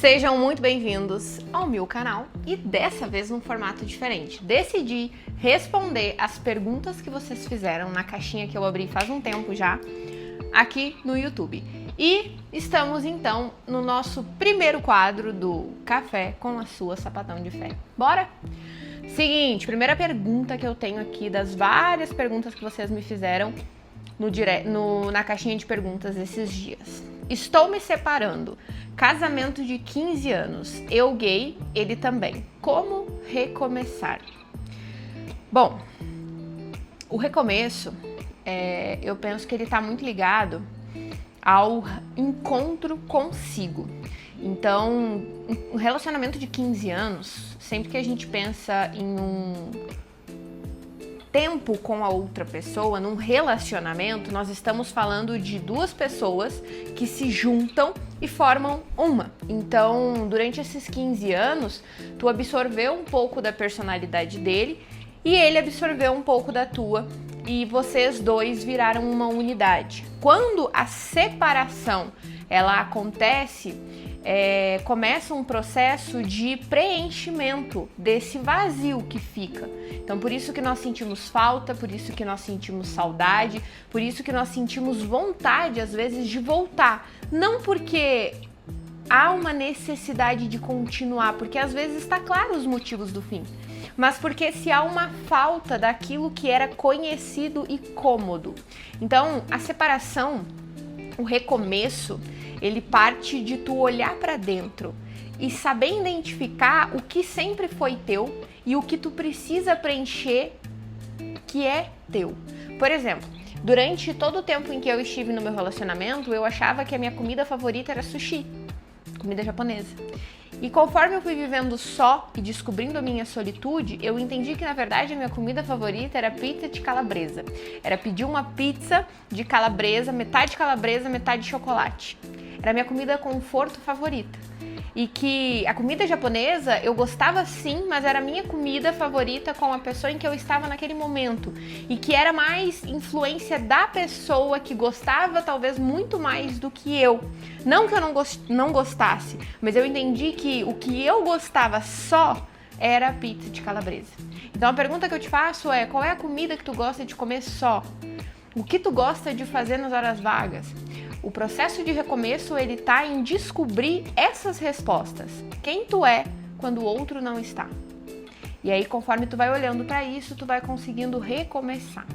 Sejam muito bem-vindos ao meu canal e dessa vez num formato diferente. Decidi responder as perguntas que vocês fizeram na caixinha que eu abri faz um tempo já aqui no YouTube. E estamos então no nosso primeiro quadro do Café com a Sua Sapatão de Fé. Bora? Seguinte, primeira pergunta que eu tenho aqui das várias perguntas que vocês me fizeram na caixinha de perguntas esses dias. Estou me separando. Casamento de 15 anos. Eu gay, ele também. Como recomeçar? Bom, o recomeço, eu penso que ele está muito ligado ao encontro consigo. Então, um relacionamento de 15 anos, sempre que a gente pensa em um tempo com a outra pessoa, num relacionamento, nós estamos falando de duas pessoas que se juntam e formam uma. Então, durante esses 15 anos, tu absorveu um pouco da personalidade dele e ele absorveu um pouco da tua e vocês dois viraram uma unidade. Quando a separação ela acontece, começa um processo de preenchimento desse vazio que fica. Então, por isso que nós sentimos falta, por isso que nós sentimos saudade, por isso que nós sentimos vontade, às vezes, de voltar. Não porque há uma necessidade de continuar, porque às vezes está claro os motivos do fim, mas porque se há uma falta daquilo que era conhecido e cômodo. Então, a separação, o recomeço, ele parte de tu olhar para dentro e saber identificar o que sempre foi teu e o que tu precisa preencher que é teu. Por exemplo, durante todo o tempo em que eu estive no meu relacionamento, eu achava que a minha comida favorita era sushi, comida japonesa. E conforme eu fui vivendo só e descobrindo a minha solitude, eu entendi que, na verdade, a minha comida favorita era pizza de calabresa. Era pedir uma pizza de calabresa, metade calabresa, metade chocolate. Era a minha comida conforto favorita. E que a comida japonesa eu gostava sim, mas era a minha comida favorita com a pessoa em que eu estava naquele momento. E que era mais influência da pessoa que gostava talvez muito mais do que eu. Não que eu não gostasse, mas eu entendi que o que eu gostava só era a pizza de calabresa. Então a pergunta que eu te faço é: qual é a comida que tu gosta de comer só? O que tu gosta de fazer nas horas vagas? O processo de recomeço, ele tá em descobrir essas respostas. Quem tu é quando o outro não está. E aí, conforme tu vai olhando para isso, tu vai conseguindo recomeçar.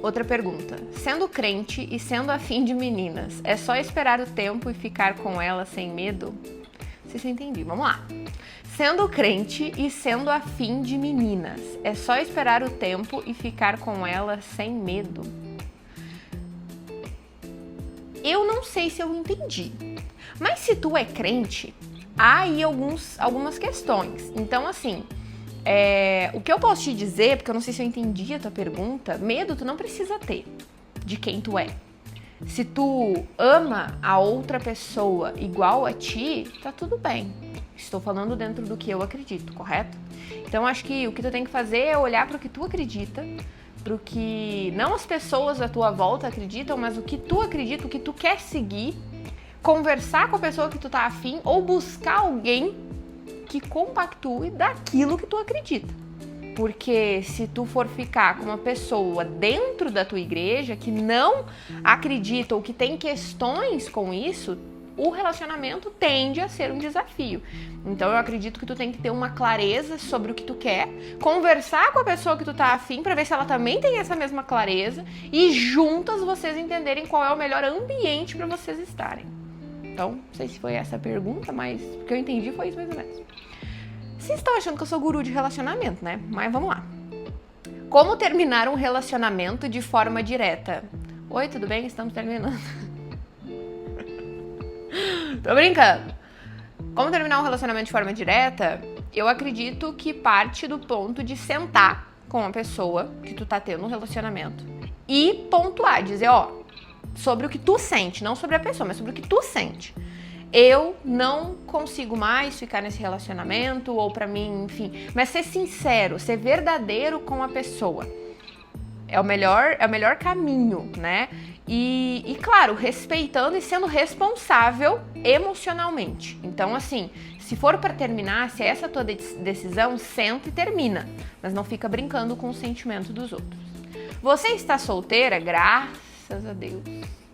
Outra pergunta. Sendo crente e sendo afim de meninas, é só esperar o tempo e ficar com elas sem medo? Não sei se eu entendi. Vamos lá. Sendo crente e sendo afim de meninas, é só esperar o tempo e ficar com elas sem medo? Eu não sei se eu entendi, mas se tu é crente, há aí algumas questões. Então, assim, o que eu posso te dizer, porque eu não sei se eu entendi a tua pergunta, medo tu não precisa ter de quem tu é. Se tu ama a outra pessoa igual a ti, tá tudo bem. Estou falando dentro do que eu acredito, correto? Então, acho que o que tu tem que fazer é olhar para o que tu acredita, pro que não as pessoas à tua volta acreditam, mas o que tu acredita, o que tu quer seguir, conversar com a pessoa que tu tá afim ou buscar alguém que compactue daquilo que tu acredita. Porque se tu for ficar com uma pessoa dentro da tua igreja que não acredita ou que tem questões com isso, o relacionamento tende a ser um desafio. Então eu acredito que tu tem que ter uma clareza sobre o que tu quer, conversar com a pessoa que tu tá afim para ver se ela também tem essa mesma clareza e juntas vocês entenderem qual é o melhor ambiente para vocês estarem. Então, não sei se foi essa a pergunta, mas o que eu entendi foi isso mais ou menos. Vocês estão achando que eu sou guru de relacionamento, né? Mas vamos lá. Como terminar um relacionamento de forma direta? Oi, tudo bem? Estamos terminando. Tô brincando. Como terminar um relacionamento de forma direta? Eu acredito que parte do ponto de sentar com a pessoa que tu tá tendo um relacionamento e pontuar, dizer, sobre o que tu sente, não sobre a pessoa, mas sobre o que tu sente. Eu não consigo mais ficar nesse relacionamento, ou pra mim, enfim, mas ser sincero, ser verdadeiro com a pessoa. É o melhor caminho, né? E claro, respeitando e sendo responsável emocionalmente. Então, assim, se for para terminar, se é essa a tua decisão, senta e termina. Mas não fica brincando com o sentimento dos outros. Você está solteira? Graças a Deus.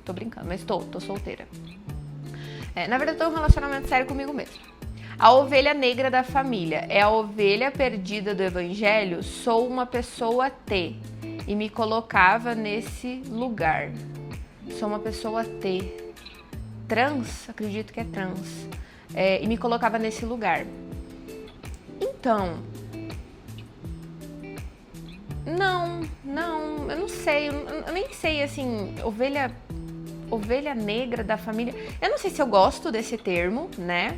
Tô brincando, mas tô solteira. Na verdade, eu tô em um relacionamento sério comigo mesma. A ovelha negra da família é a ovelha perdida do evangelho. Sou uma pessoa T e me colocava nesse lugar. Sou uma pessoa T. Trans? Acredito que é trans. E me colocava nesse lugar. Então... Não, eu não sei. Eu nem sei, assim, ovelha negra da família. Eu não sei se eu gosto desse termo, né?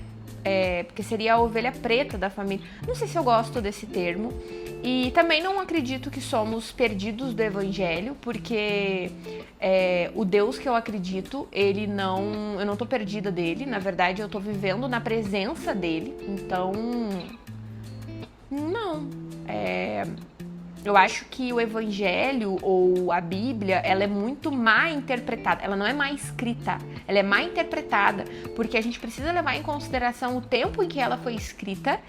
Porque seria a ovelha preta da família. Não sei se eu gosto desse termo. E também não acredito que somos perdidos do evangelho, porque o Deus que eu acredito, eu não tô perdida dele. Na verdade, eu tô vivendo na presença dele. Então, não. Eu acho que o evangelho ou a Bíblia, ela é muito má interpretada. Ela não é má escrita, ela é má interpretada, porque a gente precisa levar em consideração o tempo em que ela foi escrita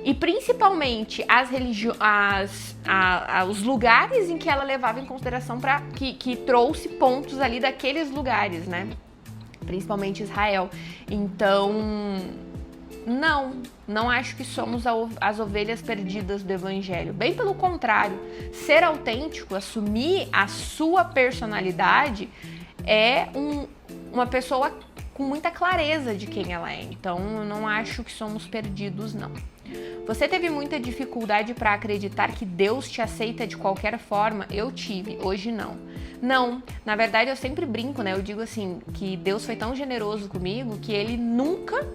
e principalmente os lugares em que ela levava em consideração, que trouxe pontos ali daqueles lugares, né? Principalmente Israel. Então... Não acho que somos as ovelhas perdidas do evangelho. Bem pelo contrário, ser autêntico, assumir a sua personalidade é uma pessoa com muita clareza de quem ela é. Então, eu não acho que somos perdidos, não. Você teve muita dificuldade para acreditar que Deus te aceita de qualquer forma? Eu tive, hoje não. Não, na verdade eu sempre brinco, né? Eu digo assim, que Deus foi tão generoso comigo que Ele nunca...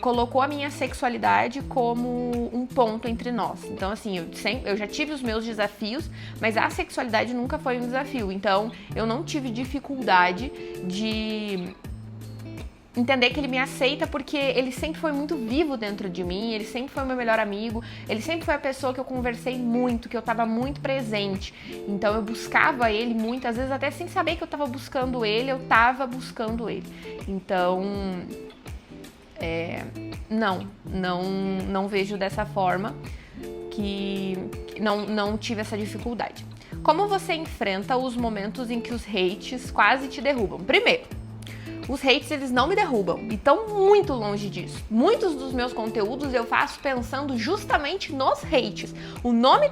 colocou a minha sexualidade como um ponto entre nós. Então, assim, eu já tive os meus desafios, mas a sexualidade nunca foi um desafio. Então, eu não tive dificuldade de entender que ele me aceita, porque ele sempre foi muito vivo dentro de mim, ele sempre foi meu melhor amigo, ele sempre foi a pessoa que eu conversei muito, que eu tava muito presente. Então, eu buscava ele muitas vezes, até sem saber que eu tava buscando ele, eu tava buscando ele. Então... não vejo dessa forma, que não tive essa dificuldade. Como você enfrenta os momentos em que os hates quase te derrubam? Primeiro, os hates, eles não me derrubam e estão muito longe disso. Muitos dos meus conteúdos eu faço pensando justamente nos hates. O nome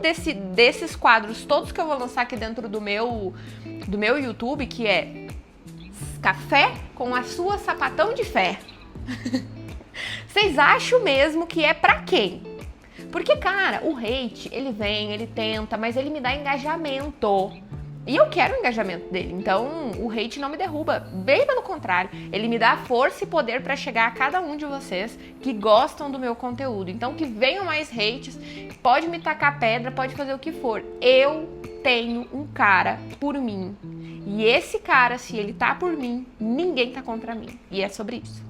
desses quadros todos que eu vou lançar aqui dentro do meu YouTube, que é Café com a sua sapatão de fé. Vocês acham mesmo que é pra quem? Porque, cara, o hate, ele vem, ele tenta, mas ele me dá engajamento. E eu quero o engajamento dele. Então, o hate não me derruba. Bem pelo contrário, ele me dá força e poder pra chegar a cada um de vocês que gostam do meu conteúdo. Então, que venham mais hates, pode me tacar pedra, pode fazer o que for. Eu tenho um cara por mim. E esse cara, se ele tá por mim, ninguém tá contra mim. E é sobre isso.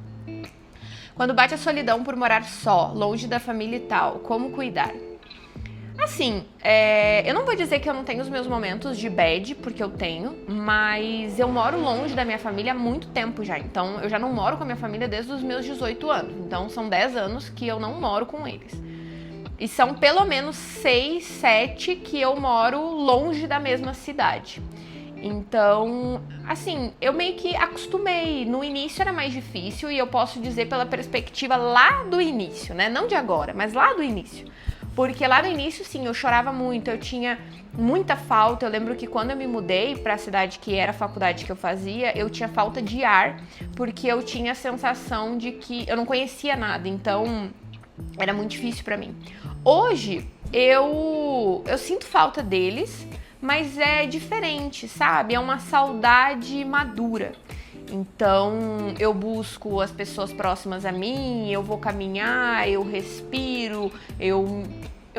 Quando bate a solidão por morar só, longe da família e tal, como cuidar? Assim, eu não vou dizer que eu não tenho os meus momentos de bad, porque eu tenho, mas eu moro longe da minha família há muito tempo já. Então, eu já não moro com a minha família desde os meus 18 anos. Então, são 10 anos que eu não moro com eles. E são pelo menos 6, 7 que eu moro longe da mesma cidade. Então, assim, eu meio que acostumei. No início era mais difícil e eu posso dizer pela perspectiva lá do início, né? Não de agora, mas lá do início. Porque lá no início, sim, eu chorava muito, eu tinha muita falta. Eu lembro que quando eu me mudei para a cidade que era a faculdade que eu fazia, eu tinha falta de ar, porque eu tinha a sensação de que eu não conhecia nada. Então, era muito difícil para mim. Hoje, eu sinto falta deles, mas é diferente, sabe? É uma saudade madura. Então, eu busco as pessoas próximas a mim, eu vou caminhar, eu respiro, eu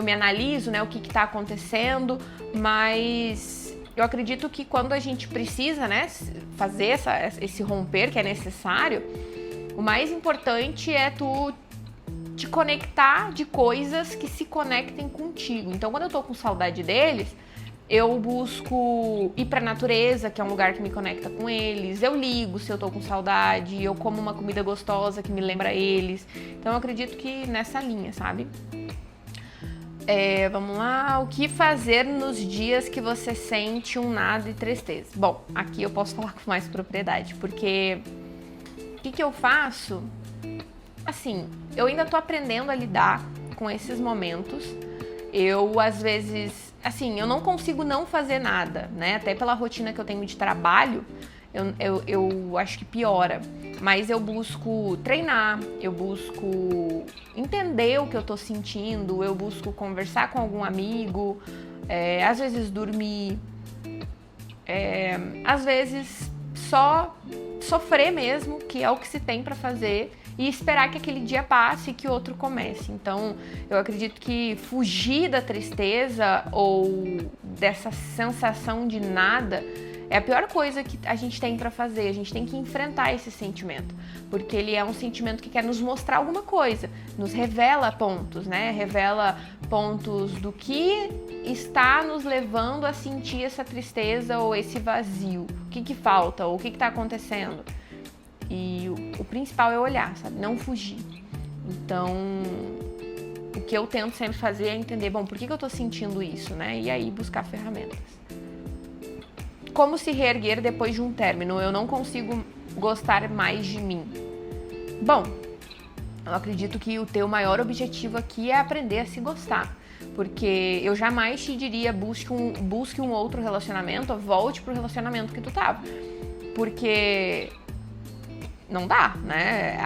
me analiso, né, o que tá acontecendo, mas eu acredito que quando a gente precisa, né, fazer esse romper que é necessário, o mais importante é tu te conectar de coisas que se conectem contigo. Então, quando eu tô com saudade deles, Eu busco ir pra natureza, que é um lugar que me conecta com eles. Eu ligo se eu tô com saudade. Eu como uma comida gostosa que me lembra eles. Então eu acredito que nessa linha, sabe? Vamos lá. O que fazer nos dias que você sente um nada e tristeza? Bom, aqui eu posso falar com mais propriedade, porque o que eu faço? Assim, eu ainda tô aprendendo a lidar com esses momentos. Eu, às vezes, assim, eu não consigo não fazer nada, né? Até pela rotina que eu tenho de trabalho, eu acho que piora. Mas eu busco treinar, eu busco entender o que eu tô sentindo, eu busco conversar com algum amigo, às vezes dormir, às vezes só sofrer mesmo, que é o que se tem pra fazer, e esperar que aquele dia passe e que outro comece. Então, eu acredito que fugir da tristeza ou dessa sensação de nada é a pior coisa que a gente tem pra fazer. A gente tem que enfrentar esse sentimento, porque ele é um sentimento que quer nos mostrar alguma coisa, nos revela pontos, né? Revela pontos do que está nos levando a sentir essa tristeza ou esse vazio. O que falta ou o que tá acontecendo? E o principal é olhar, sabe? Não fugir. Então, o que eu tento sempre fazer é entender, bom, por que eu tô sentindo isso, né? E aí buscar ferramentas. Como se reerguer depois de um término? Eu não consigo gostar mais de mim. Bom, eu acredito que o teu maior objetivo aqui é aprender a se gostar. Porque eu jamais te diria busque um outro relacionamento, ou volte pro relacionamento que tu tava. Porque não dá, né?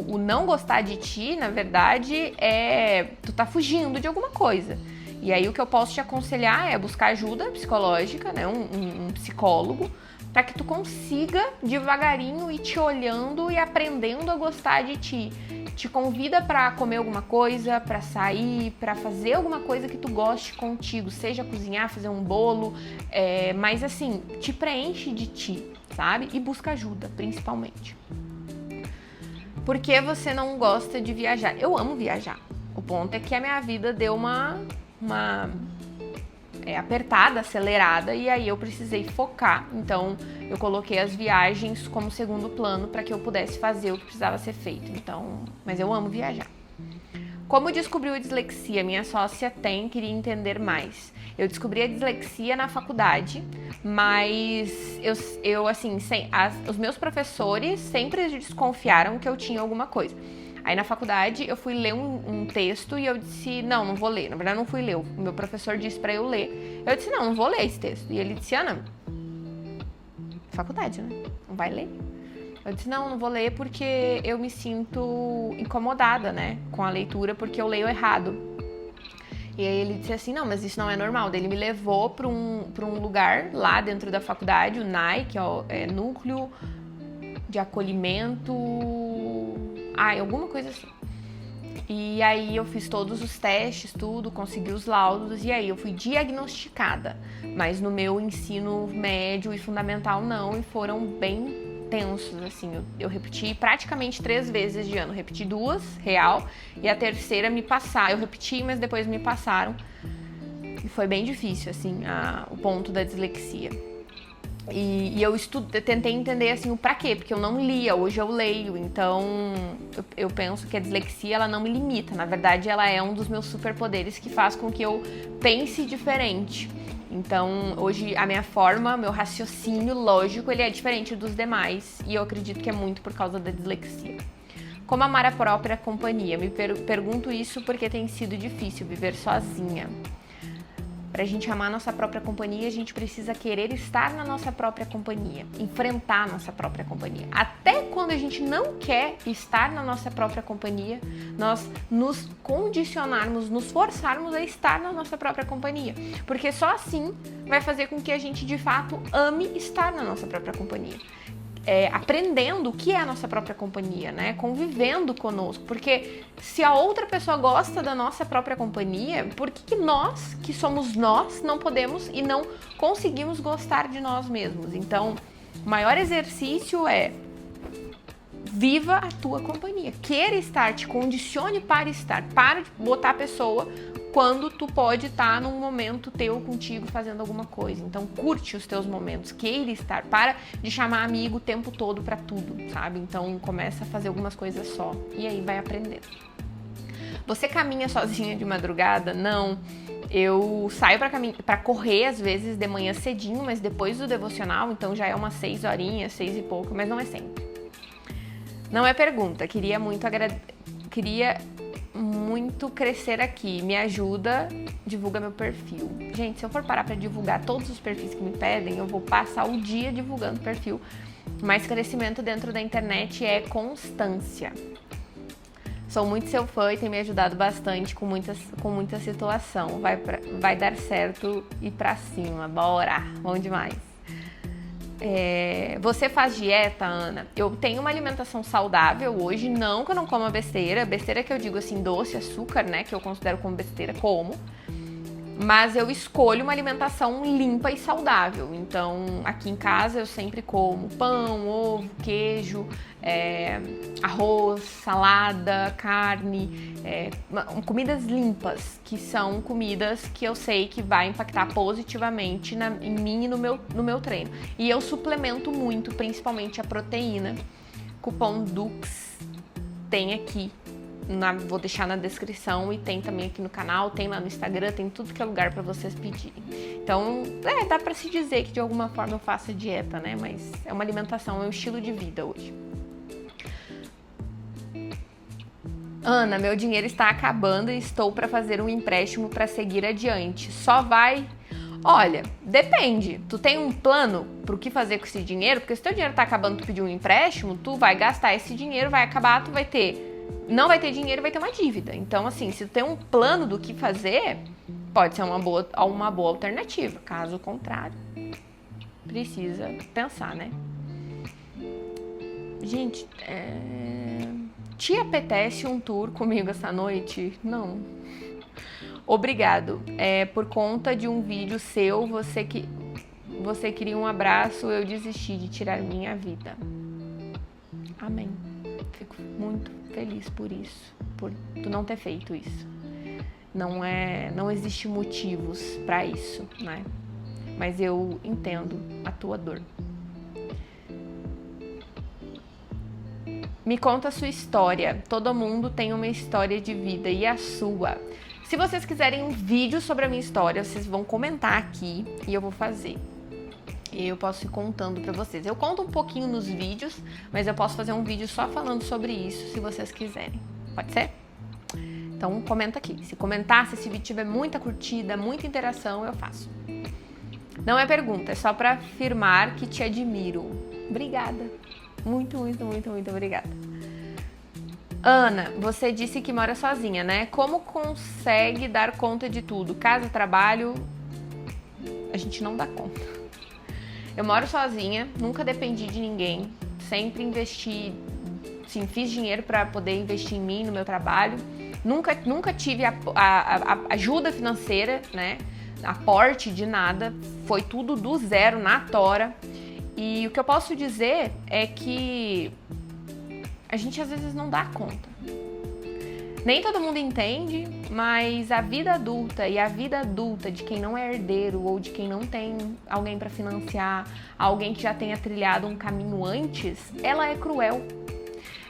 O não gostar de ti, na verdade, tu tá fugindo de alguma coisa. E aí o que eu posso te aconselhar é buscar ajuda psicológica, né? Um psicólogo, para que tu consiga devagarinho ir te olhando e aprendendo a gostar de ti. Te convida para comer alguma coisa, para sair, para fazer alguma coisa que tu goste contigo, seja cozinhar, fazer um bolo, mas assim, te preenche de ti, sabe? E busca ajuda, principalmente. Por que você não gosta de viajar? Eu amo viajar. O ponto é que a minha vida deu uma apertada, acelerada, e aí eu precisei focar. Então eu coloquei as viagens como segundo plano para que eu pudesse fazer o que precisava ser feito. Então, mas eu amo viajar. Como descobriu a dislexia? Minha sócia queria entender mais. Eu descobri a dislexia na faculdade, mas eu assim, os meus professores sempre desconfiaram que eu tinha alguma coisa. Aí na faculdade eu fui ler um texto e eu disse, não vou ler. Na verdade não fui ler, o meu professor disse pra eu ler. Eu disse, não vou ler esse texto. E ele disse, Ana, faculdade, né? Não vai ler? Eu disse, não vou ler porque eu me sinto incomodada, né? Com a leitura, porque eu leio errado. E aí ele disse assim, não, mas isso não é normal. Daí ele me levou pra um lugar lá dentro da faculdade, o NAI, que é Núcleo de Acolhimento... alguma coisa assim. E aí eu fiz todos os testes, tudo, consegui os laudos e aí eu fui diagnosticada. Mas no meu ensino médio e fundamental não, e foram bem tensos, assim. Eu repeti praticamente 3 vezes de ano. Repeti 2, real, e a terceira me passaram. Eu repeti, mas depois me passaram. E foi bem difícil, assim, o ponto da dislexia. E eu tentei entender assim o pra quê, porque eu não lia, hoje eu leio, então eu penso que a dislexia ela não me limita, na verdade ela é um dos meus superpoderes que faz com que eu pense diferente. Então hoje a minha forma, meu raciocínio lógico, ele é diferente dos demais e eu acredito que é muito por causa da dislexia. Como amar a própria companhia? Me pergunto isso porque tem sido difícil viver sozinha. Pra gente amar a nossa própria companhia, a gente precisa querer estar na nossa própria companhia, enfrentar a nossa própria companhia. Até quando a gente não quer estar na nossa própria companhia, nós nos condicionarmos, nos forçarmos a estar na nossa própria companhia. Porque só assim vai fazer com que a gente, de fato, ame estar na nossa própria companhia. Aprendendo o que é a nossa própria companhia, né? Convivendo conosco, porque se a outra pessoa gosta da nossa própria companhia, por que nós, que somos nós, não podemos e não conseguimos gostar de nós mesmos? Então, o maior exercício é viva a tua companhia, queira estar, te condicione para estar, para de botar a pessoa quando tu pode estar num momento teu contigo fazendo alguma coisa. Então curte os teus momentos, queira estar, para de chamar amigo o tempo todo pra tudo, sabe? Então começa a fazer algumas coisas só e aí vai aprendendo. Você caminha sozinha de madrugada? Não. Eu saio pra correr às vezes de manhã cedinho, mas depois do devocional, então já é umas 6 horinhas, 6 e pouco, mas não é sempre. Não é pergunta, queria muito crescer aqui, me ajuda, divulga meu perfil. Gente, se eu for parar pra divulgar todos os perfis que me pedem, eu vou passar o dia divulgando perfil, mas crescimento dentro da internet é constância. Sou muito seu fã e tem me ajudado bastante com muita situação. Vai dar certo e pra cima, bora, bom demais. Você faz dieta, Ana? Eu tenho uma alimentação saudável hoje, não que eu não coma besteira que eu digo assim, doce, açúcar, né, que eu considero como besteira, como. Mas eu escolho uma alimentação limpa e saudável. Então, aqui em casa eu sempre como pão, ovo, queijo, arroz, salada, carne, comidas limpas, que são comidas que eu sei que vai impactar positivamente em mim e no meu treino. E eu suplemento muito, principalmente a proteína. Cupom DUX tem aqui. Vou deixar na descrição e tem também aqui no canal, tem lá no Instagram, tem tudo que é lugar pra vocês pedirem. Então, dá pra se dizer que de alguma forma eu faço dieta, né? Mas é uma alimentação, é um estilo de vida hoje. Ana, meu dinheiro está acabando e estou pra fazer um empréstimo pra seguir adiante. Só vai... Olha, depende. Tu tem um plano pro que fazer com esse dinheiro? Porque se teu dinheiro tá acabando, tu pedir um empréstimo, tu vai gastar esse dinheiro, vai acabar, tu vai ter... Não vai ter dinheiro, vai ter uma dívida. Então, assim, se tu tem um plano do que fazer, pode ser uma boa alternativa. Caso contrário, precisa pensar, né? Gente, te apetece um tour comigo essa noite? Não. Obrigado. Por conta de um vídeo seu, você queria um abraço, eu desisti de tirar minha vida. Amém. Fico muito feliz por isso, por tu não ter feito isso. Não existe motivos pra isso, né? Mas eu entendo a tua dor. Me conta a sua história. Todo mundo tem uma história de vida e a sua. Se vocês quiserem um vídeo sobre a minha história, vocês vão comentar aqui e eu vou fazer. E eu posso ir contando pra vocês. Eu conto um pouquinho nos vídeos, mas eu posso fazer um vídeo só falando sobre isso, se vocês quiserem. Pode ser? Então comenta aqui. Se comentar, se esse vídeo tiver muita curtida, muita interação, eu faço. Não é pergunta, é só pra afirmar que te admiro. Obrigada. Muito, muito, muito, muito obrigada. Ana, você disse que mora sozinha, né? Como consegue dar conta de tudo? Casa, trabalho, a gente não dá conta. Eu moro sozinha, nunca dependi de ninguém, sempre investi, sim, fiz dinheiro para poder investir em mim, no meu trabalho. Nunca tive a ajuda financeira, né? Aporte de nada, foi tudo do zero, na tora. E o que eu posso dizer é que a gente às vezes não dá conta. Nem todo mundo entende, mas a vida adulta e a vida adulta de quem não é herdeiro ou de quem não tem alguém para financiar, alguém que já tenha trilhado um caminho antes, ela é cruel.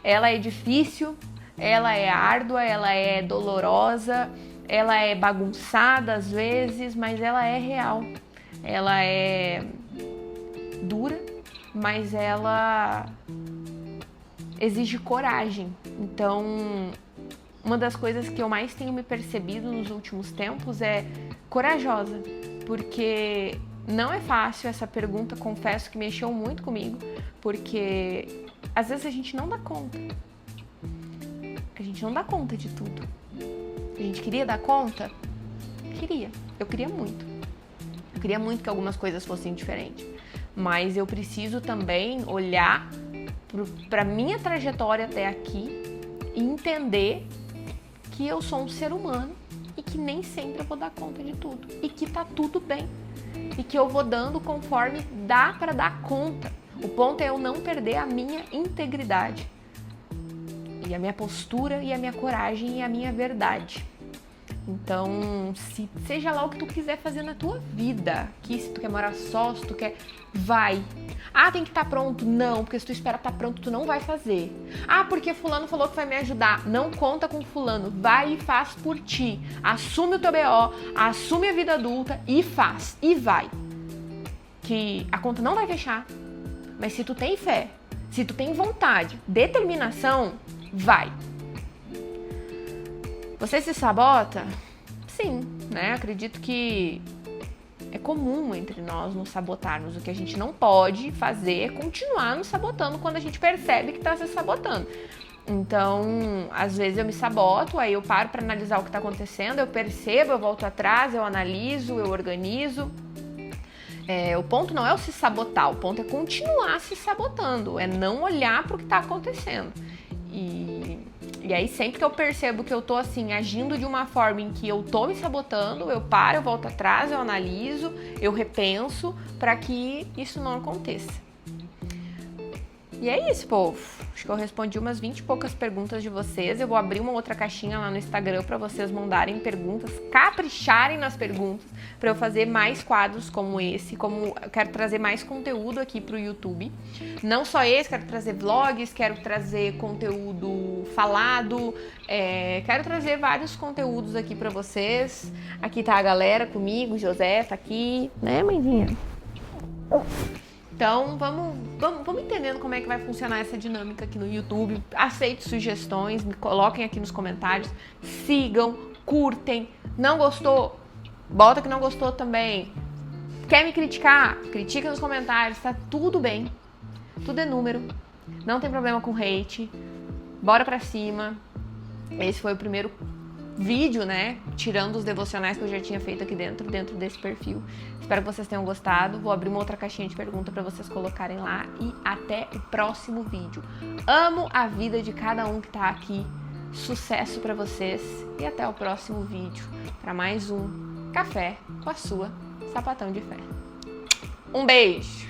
Ela é difícil, ela é árdua, ela é dolorosa, ela é bagunçada às vezes, mas ela é real. Ela é dura, mas ela exige coragem. Então, uma das coisas que eu mais tenho me percebido nos últimos tempos é corajosa, porque não é fácil essa pergunta, confesso que mexeu muito comigo, porque às vezes a gente não dá conta. A gente não dá conta de tudo. A gente queria dar conta? Queria. Eu queria muito. Eu queria muito que algumas coisas fossem diferentes. Mas eu preciso também olhar para minha trajetória até aqui e entender que eu sou um ser humano e que nem sempre eu vou dar conta de tudo. E que tá tudo bem. E que eu vou dando conforme dá para dar conta. O ponto é eu não perder a minha integridade. E a minha postura, e a minha coragem, e a minha verdade. Então, seja lá o que tu quiser fazer na tua vida, que se tu quer morar só, se tu quer, vai. Ah, tem que estar pronto? Não, porque se tu espera estar pronto, tu não vai fazer. Ah, porque fulano falou que vai me ajudar. Não conta com fulano, vai e faz por ti. Assume o teu BO, assume a vida adulta e faz, e vai. Que a conta não vai fechar, mas se tu tem fé, se tu tem vontade, determinação, vai. Você se sabota? Sim, né? Acredito que é comum entre nós nos sabotarmos. O que a gente não pode fazer é continuar nos sabotando quando a gente percebe que está se sabotando. Então, às vezes eu me saboto, aí eu paro para analisar o que está acontecendo, eu percebo, eu volto atrás, eu analiso, eu organizo. O ponto não é o se sabotar, o ponto é continuar se sabotando, é não olhar para o que está acontecendo. E aí sempre que eu percebo que eu tô assim, agindo de uma forma em que eu tô me sabotando, eu paro, eu volto atrás, eu analiso, eu repenso para que isso não aconteça. E é isso, povo. Acho que eu respondi umas 20 e poucas perguntas de vocês. Eu vou abrir uma outra caixinha lá no Instagram para vocês mandarem perguntas, capricharem nas perguntas, para eu fazer mais quadros como esse, como eu quero trazer mais conteúdo aqui pro YouTube. Não só esse, quero trazer vlogs, quero trazer conteúdo falado, quero trazer vários conteúdos aqui para vocês. Aqui tá a galera comigo, José tá aqui, né, mãezinha? Então, vamos entendendo como é que vai funcionar essa dinâmica aqui no YouTube. Aceito sugestões, me coloquem aqui nos comentários. Sigam, curtem. Não gostou? Bota que não gostou também. Quer me criticar? Critica nos comentários, tá tudo bem. Tudo é número. Não tem problema com hate. Bora pra cima. Esse foi o primeiro vídeo, né? Tirando os devocionais que eu já tinha feito aqui dentro desse perfil. Espero que vocês tenham gostado. Vou abrir uma outra caixinha de pergunta para vocês colocarem lá e até o próximo vídeo. Amo a vida de cada um que tá aqui. Sucesso para vocês e até o próximo vídeo para mais um Café com a sua Sapatão de Fé. Um beijo!